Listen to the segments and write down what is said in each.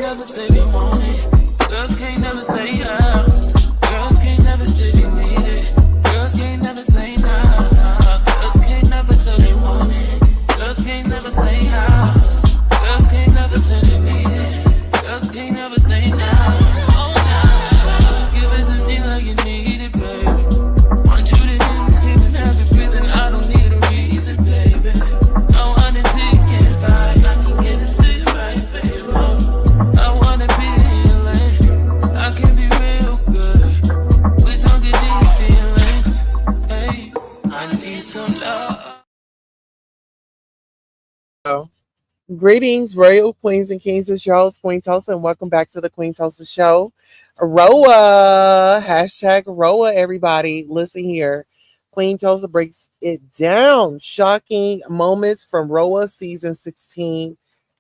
never say they want it. Girls can't never say yeah. Girls can't never say they need it. Girls can't never say nah. Girls can't never say they want it. Girls can't never say yeah. Girls can't never say they need it. Girls can't never say nah. Oh nah. Give it to me like you need it, baby. Want you to hear me screaming every breathing. I don't need a reason, baby. I want it till you get right. I can get it to you right, baby. I wanna be healing. I can be real good. Please don't get these feelings. Hey, I need some love. Greetings, royal queens and kings. It's your host, Queen Tulsa, and welcome back to the Queen Tulsa Show. RHOA, hashtag RHOA, everybody. Listen here. Queen Tulsa breaks it down. Shocking moments from RHOA season 16,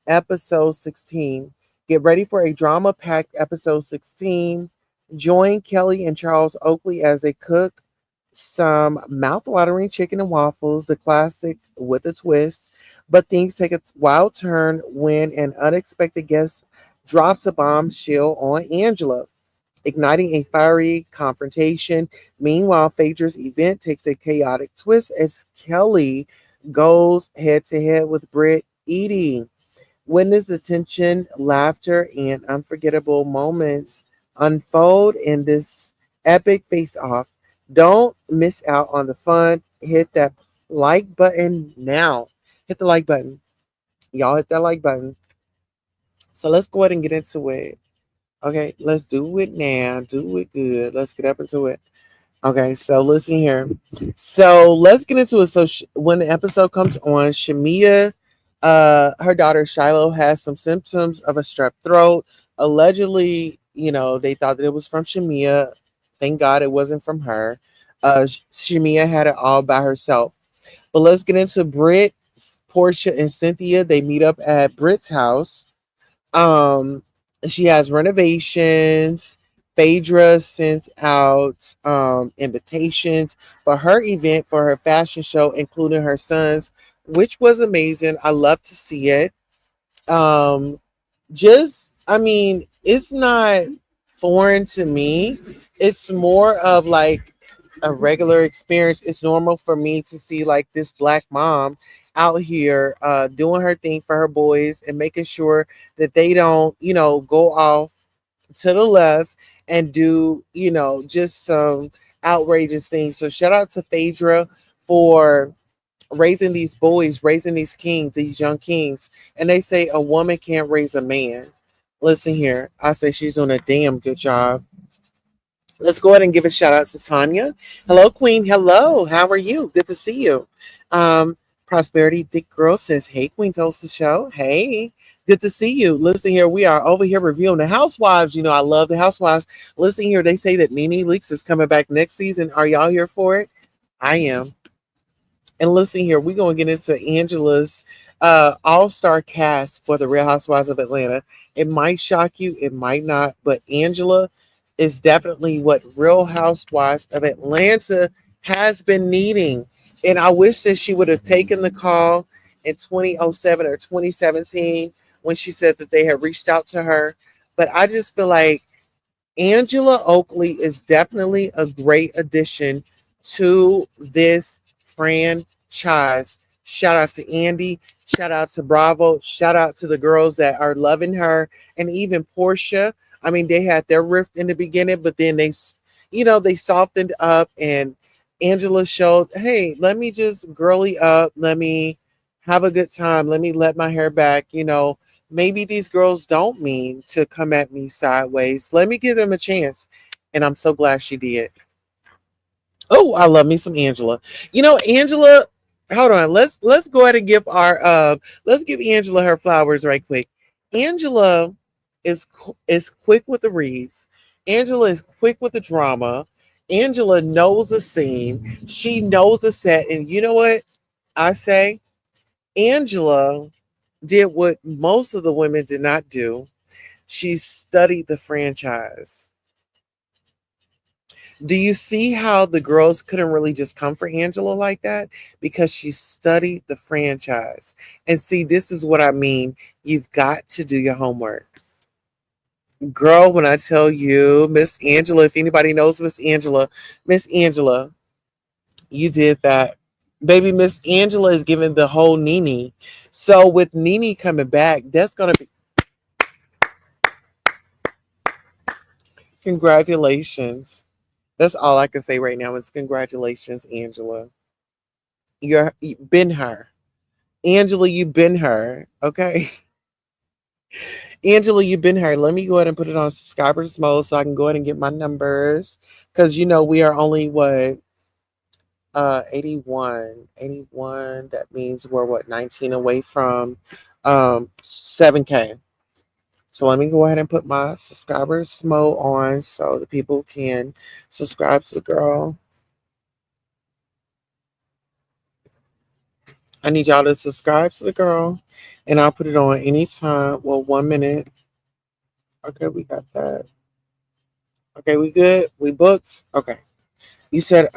episode 16. Get ready for a drama packed episode 16. Join Kelly and Charles Oakley as they cook some mouth-watering chicken and waffles, the classics with a twist. But things take a wild turn when an unexpected guest drops a bombshell on Angela, igniting a fiery confrontation. Meanwhile, Phaedra's event takes a chaotic twist as Kelly goes head to head with Britt Edie. Witness the tension, laughter, and unforgettable moments unfold in this epic face off. Don't miss out on the fun. Hit that like button now. Hit the like button. Y'all hit that like button. So let's go ahead and get into it. Okay, let's do it now. Do it good. Let's get up into it. Okay, so listen here. So let's get into it. So when the episode comes on, Shamia, her daughter Shiloh has some symptoms of a strep throat. Allegedly, they thought that it was from Shamia. Thank God it wasn't from her. Shamia had it all by herself. But let's get into Britt, Portia, and Cynthia. They meet up at Britt's house. Um, she has renovations. Phaedra sends out invitations for her event for her fashion show, including her sons, which was amazing. I love to see it. Um, it's not foreign to me. It's more of like a regular experience. It's normal for me to see like this black mom out here doing her thing for her boys and making sure that they don't, go off to the left and do, just some outrageous things. So shout out to Phaedra for raising these boys, raising these kings, these young kings. And they say a woman can't raise a man. Listen here, I say she's doing a damn good job. Let's go ahead and give a shout out to Tanya. Hello, Queen. Hello. How are you? Good to see you. Prosperity Thick Girl says, hey, Queen Tulsa Show. Hey, good to see you. Listen here. We are over here reviewing the Housewives. I love the Housewives. Listen here. They say that Nene Leakes is coming back next season. Are y'all here for it? I am. And listen here. We're going to get into Angela's all-star cast for the Real Housewives of Atlanta. It might shock you. It might not. But Angela is definitely what Real Housewives of Atlanta has been needing. And I wish that she would have taken the call in 2007 or 2017 when she said that they had reached out to her. But I just feel like Angela Oakley is definitely a great addition to this franchise. Shout out to Andy. Shout out to Bravo. Shout out to the girls that are loving her. And even Portia. I mean, they had their rift in the beginning, but then they softened up, and Angela showed, hey, let me just girly up. Let me have a good time. Let me let my hair back. Maybe these girls don't mean to come at me sideways. Let me give them a chance. And I'm so glad she did. Oh, I love me some Angela. Angela, hold on. Let's go ahead and give let's give Angela her flowers right quick. Angela is quick with the reads. Angela is quick with the drama. Angela knows the scene. She knows the set. And you know what I say? Angela did what most of the women did not do. She studied the franchise. Do you see how the girls couldn't really just come for Angela like that? Because she studied the franchise. And see, this is what I mean. You've got to do your homework. Girl, when I tell you, Miss Angela, if anybody knows Miss Angela, you did that. Baby, Miss Angela is giving the whole Nene. So with Nene coming back, that's gonna be congratulations. That's all I can say right now is congratulations, Angela. You've been her. Angela, you've been her. Okay. Angela, you've been her. Let me go ahead and put it on subscribers mode so I can go ahead and get my numbers. Cause you know we are only what 81. That means we're what 19 away from 7K. So let me go ahead and put my subscribers mode on so the people can subscribe to the girl. I need y'all to subscribe to the girl and I'll put it on anytime. Well, 1 minute. Okay, we got that. Okay, we good? We booked? Okay. You said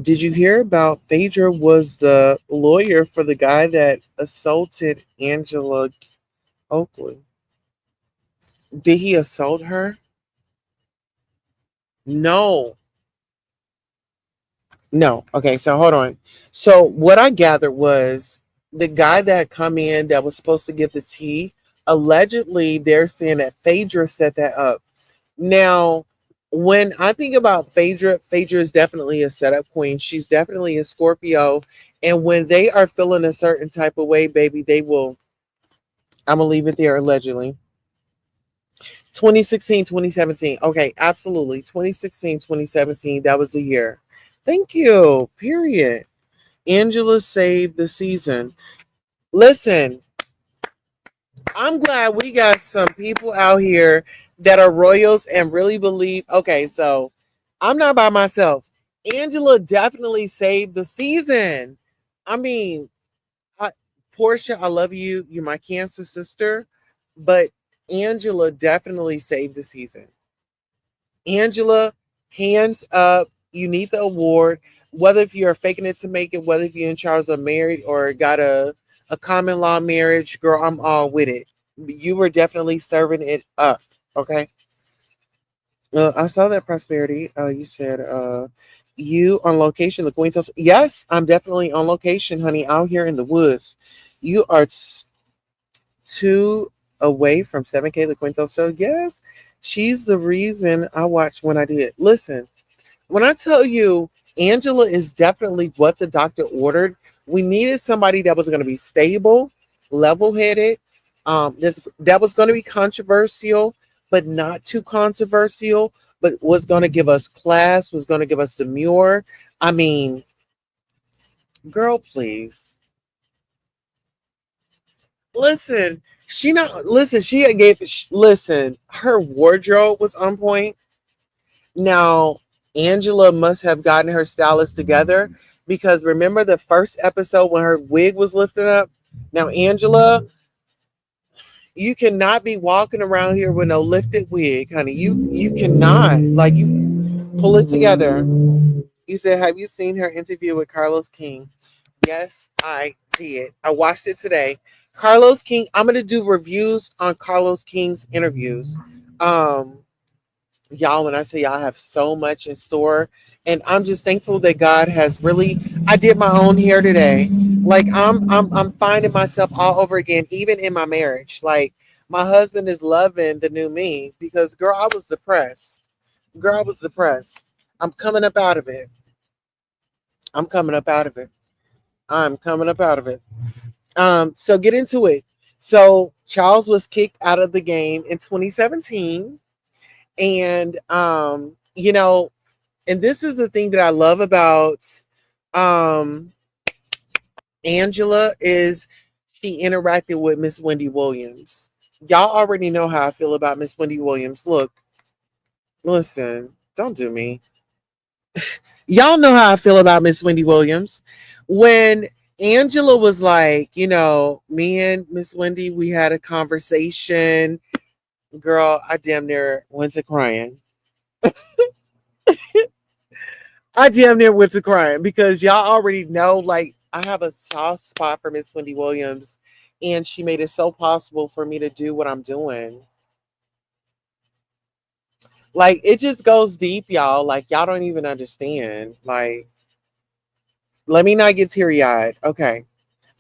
did you hear about Phaedra was the lawyer for the guy that assaulted Angela Oakley? Did he assault her? No. No. Okay, so hold on. So what I gathered was the guy that come in that was supposed to give the tea, allegedly they're saying that Phaedra set that up. Now, when I think about Phaedra, Phaedra is definitely a setup queen. She's definitely a Scorpio. And when they are feeling a certain type of way, baby, they will, I'm going to leave it there allegedly. 2016, 2017. Okay, absolutely. 2016, 2017. That was the year. Thank you. Period. Angela saved the season. Listen, I'm glad we got some people out here that are royals and really believe. Okay, so I'm not by myself. Angela definitely saved the season. I mean, I, Portia, I love you. You're my Cancer sister, but Angela definitely saved the season. Angela, hands up. You need the award. Whether if you're faking it to make it, whether if you and Charles are married or got a common law marriage, girl, I'm all with it. You were definitely serving it up. Okay. I saw that prosperity. You said you on location, the Queen Tulsa. Yes, I'm definitely on location, honey, out here in the woods. You are two away from 7K, the Queen Tulsa. Yes, she's the reason I watched when I did. Listen, when I tell you Angela is definitely what the doctor ordered, we needed somebody that was going to be stable, level headed. That was going to be controversial, but not too controversial, but was going to give us class, was going to give us demure. I mean, girl, please. Listen, she gave, listen, her wardrobe was on point. Now, Angela must have gotten her stylist together because remember the first episode when her wig was lifted up? Now, Angela, you cannot be walking around here with no lifted wig, honey. You cannot. Like you pull it together. You said, have you seen her interview with Carlos King? Yes, I did. I watched it today. Carlos King, I'm gonna do reviews on Carlos King's interviews. Um, y'all, when I tell y'all I have so much in store, and I'm just thankful that God has really. I did my own hair today. Like I'm finding myself all over again, even in my marriage. Like my husband is loving the new me because girl, I was depressed. Girl, I was depressed. I'm coming up out of it. I'm coming up out of it. I'm coming up out of it. So get into it. So Charles was kicked out of the game in 2017, and and this is the thing that I love about um Angela is she interacted with Miss Wendy Williams. Y'all already know how I feel about Miss Wendy Williams. Look, listen, don't do me. Y'all know how I feel about Miss Wendy Williams. When Angela was like, me and Miss Wendy, we had a conversation. Girl, I damn near went to crying. I damn near went to crying because y'all already know, like, I have a soft spot for Miss Wendy Williams. and she made it so possible for me to do what I'm doing. Like it just goes deep, y'all. Like y'all don't even understand. Like, let me not get teary eyed. Okay.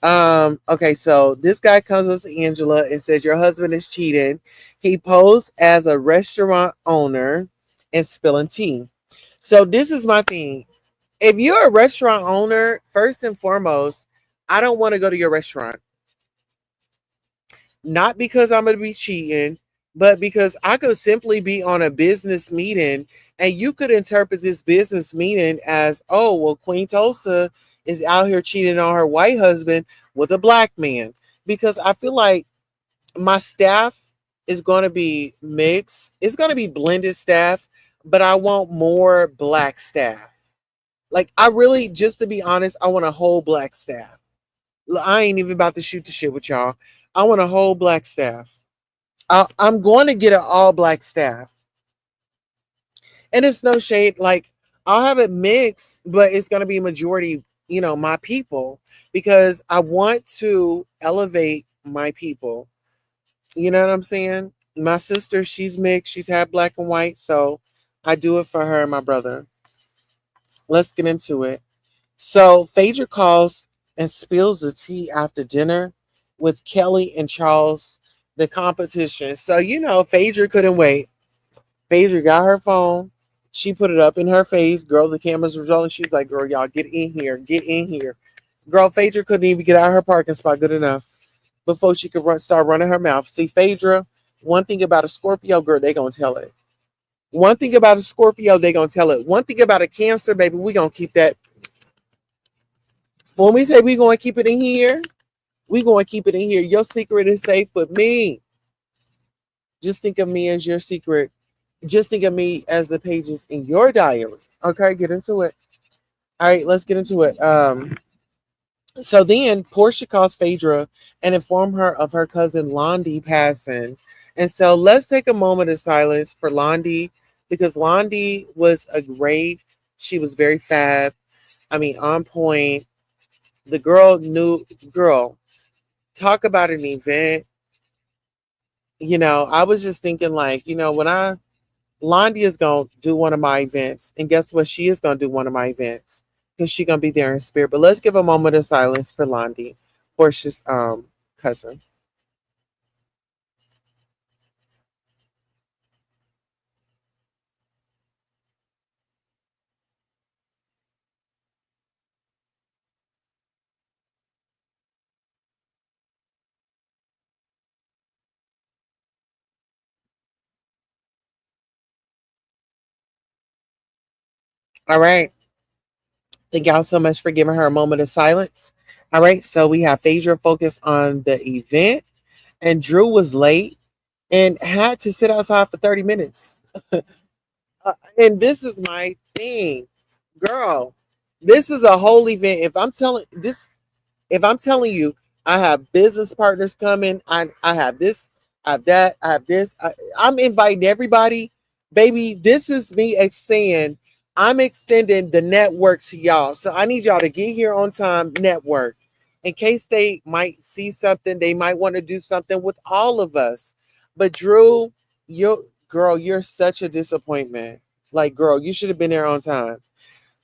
Okay, so this guy comes up to Angela and says your husband is cheating. He posed as a restaurant owner and spilling tea. So this is my thing. If you're a restaurant owner, first and foremost, I don't want to go to your restaurant. Not because I'm going to be cheating, but because I could simply be on a business meeting and you could interpret this business meeting as, oh, well, Queen Tulsa is out here cheating on her white husband with a black man. Because I feel like my staff is going to be mixed, it's going to be blended staff, but I want more black staff. Like, I really, just to be honest, I want a whole black staff. I ain't even about to shoot the shit with y'all. I want a whole black staff. I'm going to get an all black staff. And it's no shade. Like, I'll have it mixed, but it's going to be majority, my people, because I want to elevate my people. You know what I'm saying? My sister, she's mixed. She's had black and white. So I do it for her and my brother. Let's get into it. So Phaedra calls and spills the tea after dinner with Kelly and Charles, the competition. So, Phaedra couldn't wait. Phaedra got her phone. She put it up in her face. Girl, the cameras were rolling. She was like, girl, y'all get in here. Get in here. Girl, Phaedra couldn't even get out of her parking spot good enough before she could start running her mouth. See, Phaedra, one thing about a Scorpio, girl, they going to tell it. One thing about a Scorpio, they going to tell it. One thing about a Cancer, baby, we going to keep that. When we say we going to keep it in here, we going to keep it in here. Your secret is safe with me. Just think of me as your secret. Just think of me as the pages in your diary. Okay, get into it. All right, let's get into it. So then Portia calls Phaedra and inform her of her cousin Londi passing. And so let's take a moment of silence for Londi, because Londi was a great, she was very fab. I mean, on point. The girl knew, girl, talk about an event. I was just thinking, like, when Londi is going to do one of my events, and guess what? She is going to do one of my events because she's going to be there in spirit. But let's give a moment of silence for Londi, Portia's cousin. All right. Thank y'all so much for giving her a moment of silence. All right. So we have Phaedra focused on the event, and Drew was late and had to sit outside for 30 minutes. And this is my thing, girl. This is a whole event. If I'm telling you, I have business partners coming. I have this, I have that, I have this. I'm inviting everybody, baby. This is me saying I'm extending the network to y'all. So I need y'all to get here on time. Network, in case they might see something, they might want to do something with all of us. But Drew, you're such a disappointment. Like, girl, you should have been there on time.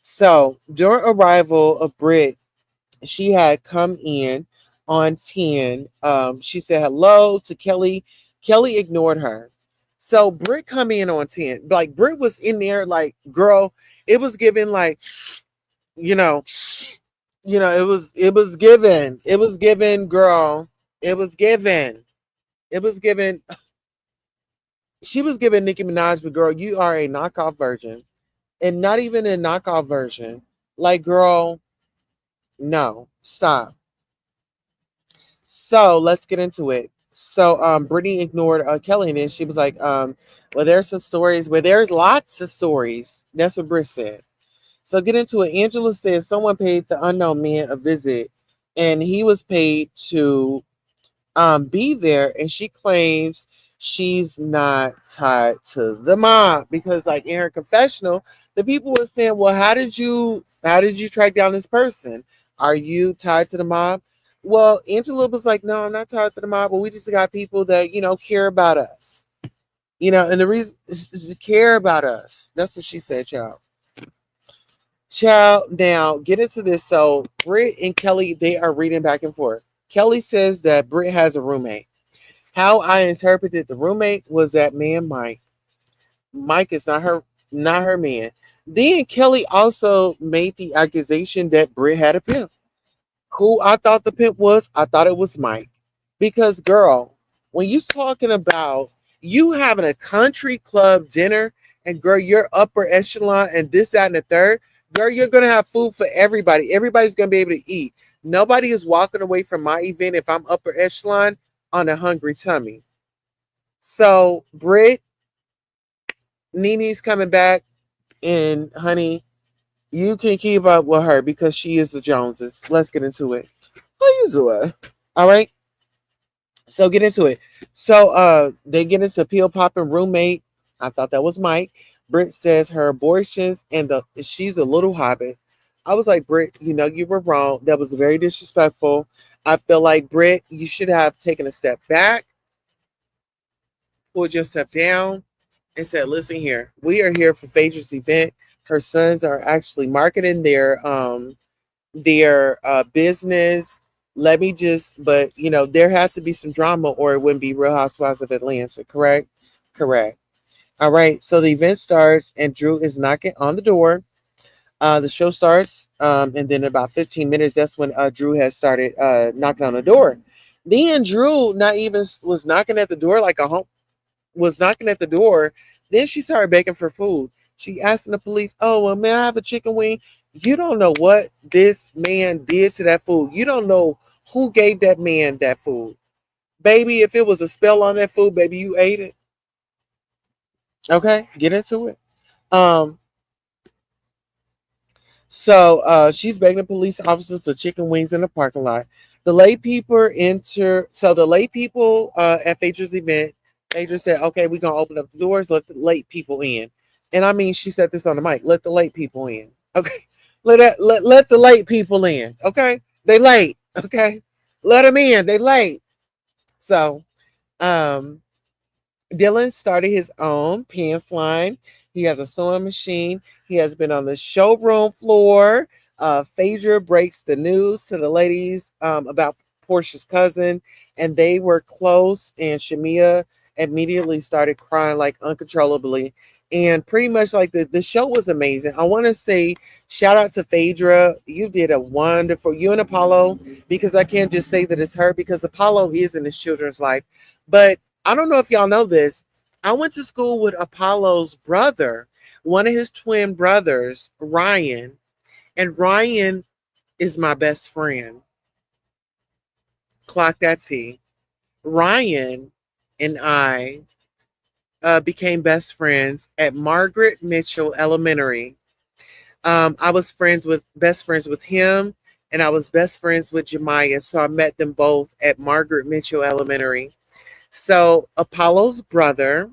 So during arrival of Brit, she had come in on 10. She said hello to Kelly. Kelly ignored her. So Brit come in on 10. Like, Brit was in there, like, girl, it was given like, you know, it was given. It was given, girl. It was given. It was given. She was given Nicki Minaj, but girl, you are a knockoff version. And not even a knockoff version. Like, girl, no, stop. So let's get into it. So Brittany ignored Kelly, and then she was like, well, there's some stories where there's lots of stories. That's what Britt said. So get into it. Angela says someone paid the unknown man a visit, and he was paid to be there, and she claims she's not tied to the mob because, like, in her confessional, the people were saying, well, how did you track down this person? Are you tied to the mob? Well, Angela was like, no, I'm not tired to the mob, but we just got people that, care about us. And the reason is to care about us. That's what she said, child. Child, now get into this. So Britt and Kelly, they are reading back and forth. Kelly says that Britt has a roommate. How I interpreted the roommate was that man Mike. Mike is not her man. Then Kelly also made the accusation that Britt had a pimp. Who I thought the pimp was, I thought it was Mike. Because girl, when you talking about you having a country club dinner and girl, you're upper echelon and this, that, and the third, girl, you're gonna have food for everybody. Everybody's gonna be able to eat. Nobody is walking away from my event if I'm upper echelon on a hungry tummy. So Britt, Nini's coming back, and honey, you can keep up with her because she is the Joneses. Let's get into it. How you doing? All right. So get into it. So they get into peel popping roommate. I thought that was Mike. Britt says her abortions and she's a little hobbit. I was like, Britt, you were wrong. That was very disrespectful. I feel like Britt, you should have taken a step back, pulled yourself down, and said, listen here, we are here for Phaedra's event. Her sons are actually marketing their business. Let me just, but there has to be some drama or it wouldn't be Real Housewives of Atlanta, correct? Correct. All right. So the event starts and Drew is knocking on the door. The show starts, and then about 15 minutes, that's when Drew has started knocking on the door. Then Drew not even was knocking at the door like a home was knocking at the door. Then she started begging for food. She asked the police, "Oh, well, may I have a chicken wing?" You don't know what this man did to that food. You don't know who gave that man that food. Baby, if it was a spell on that food, baby, you ate it. Okay, get into it. Um, so she's begging the police officers for chicken wings in the parking lot. The lay people enter. So the lay people at Phaedra's event, Phaedra said, "Okay, we're gonna open up the doors. Let the late people in." And I mean, she said this on the mic. Let the late people in. Okay, let the late people in. Okay, they late. Okay, let them in. They late. So um, Dylan started his own pants line. He has a sewing machine. He has been on the showroom floor. Phaedra breaks the news to the ladies about Portia's cousin, and they were close. And Shamia immediately started crying like uncontrollably. And pretty much like the show was amazing. I want to say shout out to Phaedra. You did a wonderful, you and Apollo, because I can't just say that it's her because Apollo is in his children's life. But I don't know if y'all know this. I went to school with Apollo's brother, one of his twin brothers, Ryan, and Ryan is my best friend. Clock that T. Ryan and I became best friends at Margaret Mitchell Elementary. I was best friends with him, and I was best friends with Jemiah. So I met them both at Margaret Mitchell Elementary. So Apollo's brother,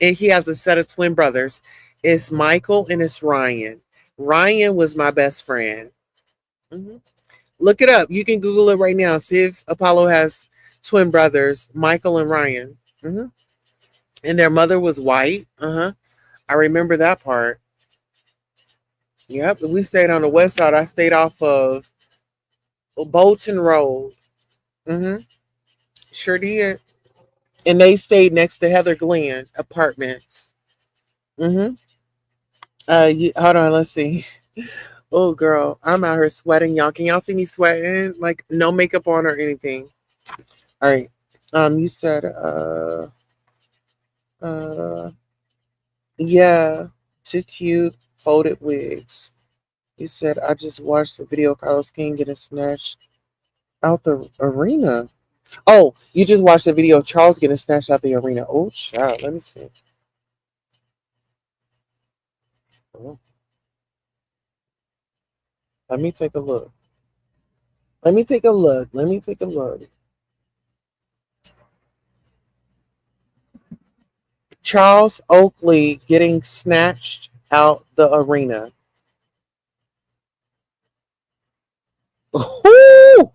and he has a set of twin brothers. It's Michael and it's Ryan. Ryan was my best friend. Mhm. Look it up. You can Google it right now. See if Apollo has twin brothers, Michael and Ryan. And their mother was white. I remember that part. Yep. We stayed on the west side. I stayed off of Bolton Road. hmm Sure did. And they stayed next to Heather Glen Apartments. hmm Hold on. Let's see. Oh, girl, I'm out here sweating, y'all. Can y'all see me sweating? Like no makeup on or anything. All right. You said, uh, yeah, too cute, folded wigs. You said I just watched the video. Carlos King getting snatched out the arena. Oh, you just watched the video of Charles getting snatched out the arena. Oh, child. Let me see. Oh, let me take a look. Let me take a look. Let me take a look. Charles Oakley getting snatched out the arena. Whoo!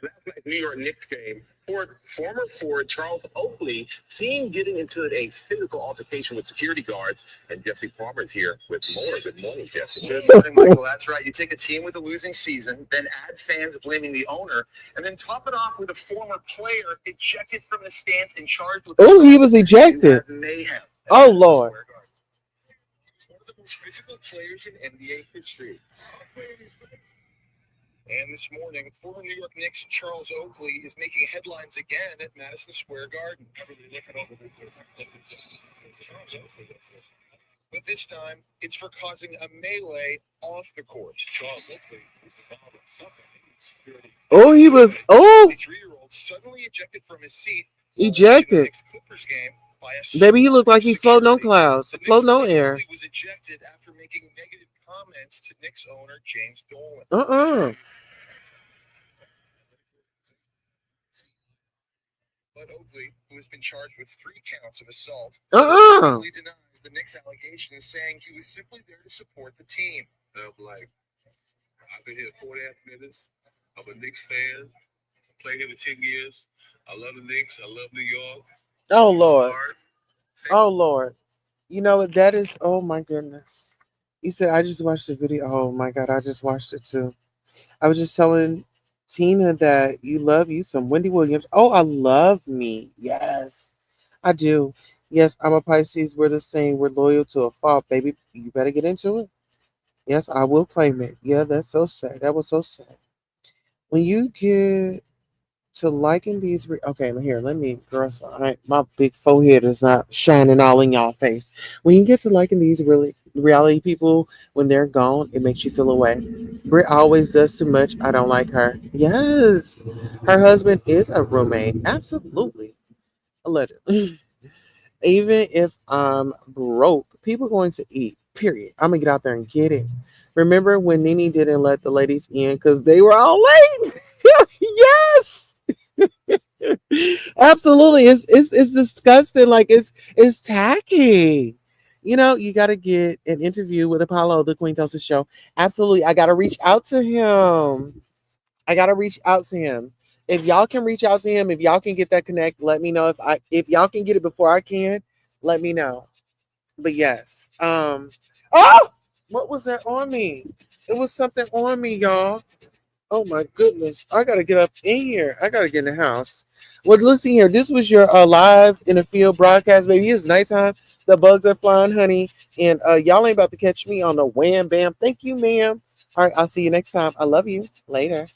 And last night's New York Knicks game, former forward Charles Oakley seen getting into a physical altercation with security guards. And Jesse Palmer's here with more. Good morning, Jesse. Good morning, Michael. That's right. You take a team with a losing season, then add fans blaming the owner, and then top it off with a former player ejected from the stands and charged with Oh, he assault. was You ejected. have mayhem. Oh Lord. He's one of the most physical players in NBA history. And this morning, former New York Knicks Charles Oakley is making headlines again at Madison Square Garden. But this time, it's for causing a melee off the court. Charles Oakley was involved in something. Oh, he was. Oh, The 53-year-old suddenly ejected from his seat. ejected. Knicks Clippers game by a Baby, he looked like he floating on clouds, The floating Knicks on air. was ejected after making negative comments to Knicks owner James Dolan. But Oakley, who has been charged with 3 counts of assault, fully denies the Knicks allegations, saying he was simply there to support the team. I'm like, I've been here 4.5 minutes. I'm a Knicks fan. Played here for 10 years. I love the Knicks. I love New York. Oh Lord. Oh Lord. You know what that is? Oh my goodness. He said, I just watched the video. Oh my God, I just watched it too. I was just telling Tina that you love you some Wendy Williams. Oh, I love me. Yes, I do. Yes, I'm a Pisces. We're the same. We're loyal to a fault, baby. You better get into it. Yes, I will claim it. Yeah, that's so sad. That was so sad. When you get to liking these, okay, here, let me, girls, my big forehead is not shining all in y'all face. When you get to liking these really reality people, when they're gone, it makes you feel away. Brit always does too much. I don't like her. Yes, her husband is a roommate. Absolutely. Allegedly. Even if I'm broke, people are going to eat. Period. I'm gonna get out there and get it. Remember when Nene didn't let the ladies in because they were all late? Yes. Absolutely. It's disgusting. Like it's tacky. You know, you gotta get an interview with Apollo, the Queen Tulsa show. Absolutely. I gotta reach out to him. I gotta reach out to him. If y'all can reach out to him, if y'all can get that connect, let me know. If y'all can get it before I can, let me know. But yes. Oh, what was that on me? It was something on me, y'all. Oh my goodness. I gotta get up in here. I gotta get in the house. Well, listen here. This was your live in the field broadcast, baby. It's nighttime. The bugs are flying, honey. And y'all ain't about to catch me on the wham bam. Thank you, ma'am. All right, I'll see you next time. I love you. Later.